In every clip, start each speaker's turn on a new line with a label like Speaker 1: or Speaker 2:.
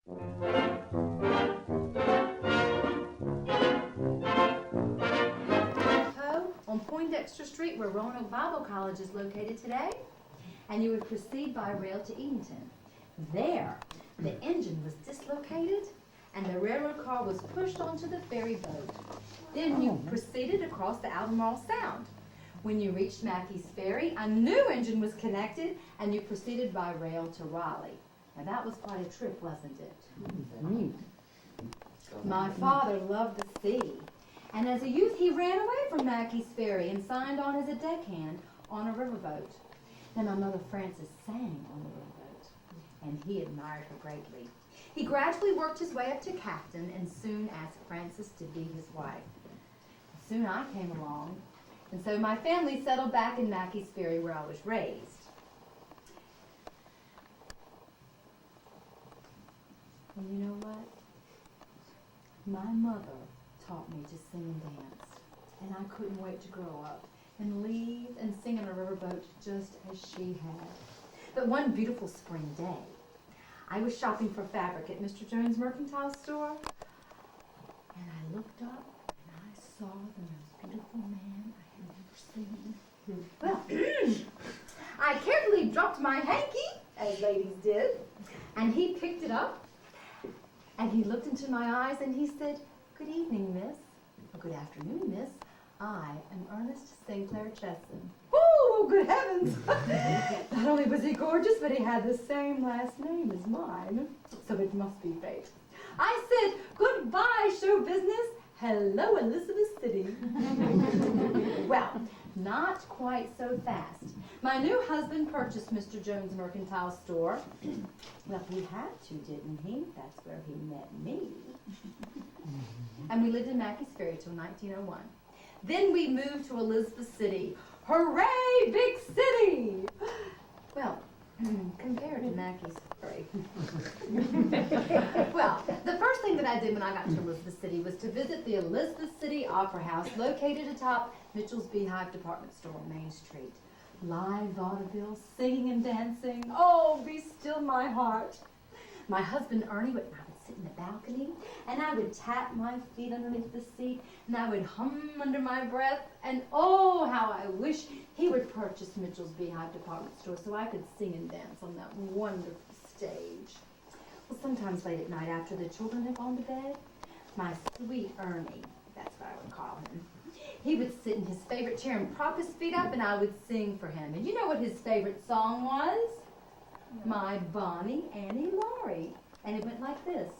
Speaker 1: On Poindexter Street, where Roanoke Bible College is located today, and you would proceed by rail to Edenton. There, the engine was dislocated, and the railroad car was pushed onto the ferry boat. Then you proceeded across the Albemarle Sound. When you reached Mackey's Ferry, a new engine was connected, and you proceeded by rail to Raleigh. Now that was quite a trip, wasn't it? My father loved the sea. And as a youth, he ran away from Mackey's Ferry and signed on as a deckhand on a riverboat. Then my mother Frances sang on the riverboat, and he admired her greatly. He gradually worked his way up to captain and soon asked Frances to be his wife. Soon I came along, and so my family settled back in Mackey's Ferry where I was raised. And you know what? My mother taught me to sing and dance, and I couldn't wait to grow up and leave and sing on a riverboat just as she had. But one beautiful spring day, I was shopping for fabric at Mr. Jones' mercantile store, and I looked up and I saw the most beautiful man I had ever seen. Well, I carefully dropped my hanky, as ladies did, and he picked it up, and he looked into my eyes and he said, "Good evening, miss." Or "Good afternoon, miss. I am Ernest St. Clair Chesson." Oh, good heavens! Not only was he gorgeous, but he had the same last name as mine. So it must be fate. I said, "Goodbye, show business. Hello, Elizabeth City." Well, not quite so fast. My new husband purchased Mr. Jones' mercantile store. Well, he had to, didn't he? That's where he met me. And we lived in Mackey's Ferry till 1901. Then we moved to Elizabeth City. Hooray, big city! Well, compared to Mackey's Ferry. Well, the first thing that I did when I got to Elizabeth City was to visit the Elizabeth City Opera House located atop Mitchell's Beehive Department Store on Main Street. Live vaudeville, singing and dancing. Oh, be still my heart. My husband Ernie would sit in the balcony, and I would tap my feet underneath the seat, and I would hum under my breath, and oh, how I wish he would purchase Mitchell's Beehive Department Store so I could sing and dance on that wonderful stage. Well, sometimes late at night after the children had gone to bed, my sweet Ernie, that's what I would call him, he would sit in his favorite chair and prop his feet up, and I would sing for him. And you know what his favorite song was? My Bonnie Annie Lawrie. And it went like this.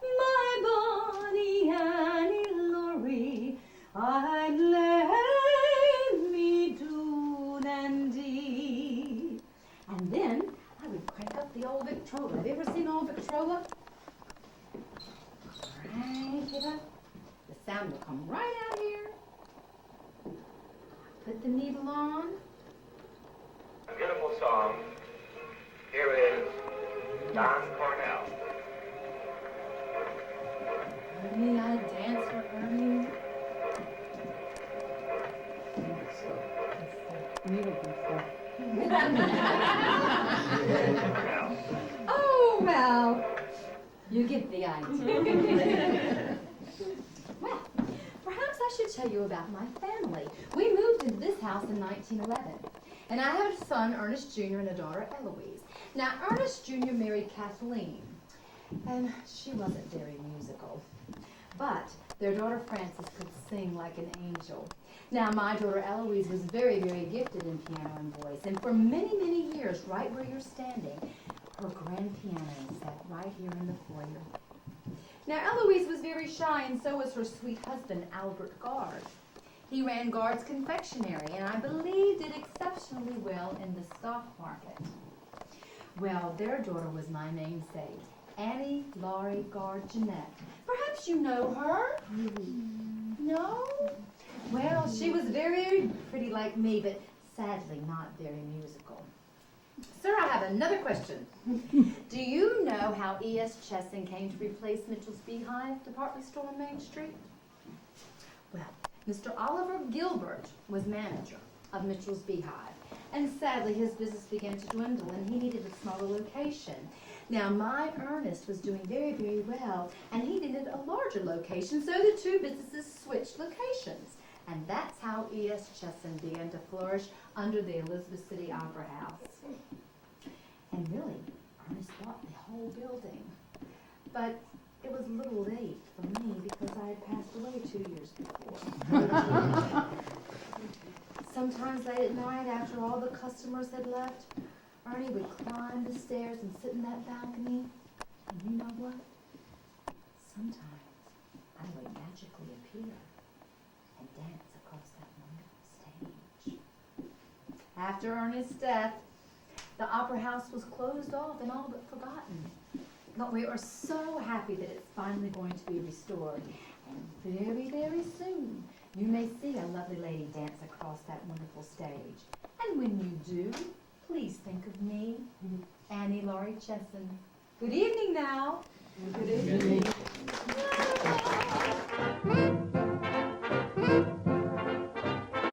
Speaker 1: My Bonnie Annie Lawrie, I'd let me do and dee. And then I would crank up the old Victrola. Have you ever seen old Victrola? Crank it up. The sound will come right out here. Put the needle on.
Speaker 2: A beautiful song. Here is Don Cornell.
Speaker 1: Ernie, I dance for Ernie. Oh, well, you get the idea. Well, perhaps I should tell you about my family. We moved into this house in 1911, and I have a son, Ernest Jr., and a daughter, Eloise. Now, Ernest Jr. married Kathleen, and she wasn't very musical. But their daughter Frances could sing like an angel. Now, my daughter Eloise was very, very gifted in piano and voice, and for many, many years, right where you're standing, her grand piano sat right here in the foyer. Now, Eloise was very shy, and so was her sweet husband, Albert Gard. He ran Gard's confectionery, and I believe did exceptionally well in the stock market. Well, their daughter was my namesake, Annie Lawrie Gard Jeanette. Perhaps you know her? No? Well, she was very pretty like me, but sadly not very musical. Sir, I have another question. Do you know how E.S. Chesson came to replace Mitchell's Beehive Department Store on Main Street? Well, Mr. Oliver Gilbert was manager of Mitchell's Beehive, and sadly his business began to dwindle and he needed a smaller location. Now, my Ernest was doing very, very well, and he needed a larger location, so the two businesses switched locations. And that's how E.S. Chesson began to flourish under the Elizabeth City Opera House. And really, Ernest bought the whole building. But it was a little late for me because I had passed away 2 years before. Sometimes late at night, after all the customers had left, Ernie would climb the stairs and sit in that balcony. And you know what? Sometimes I would magically appear and dance across that wonderful stage. After Ernest's death, the Opera House was closed off and all but forgotten. But we are so happy that it's finally going to be restored. And very, very soon, you may see a lovely lady dance across that wonderful stage. And when you do, please think of me, Annie Lawrie Chesson. Good evening now.
Speaker 3: Good evening.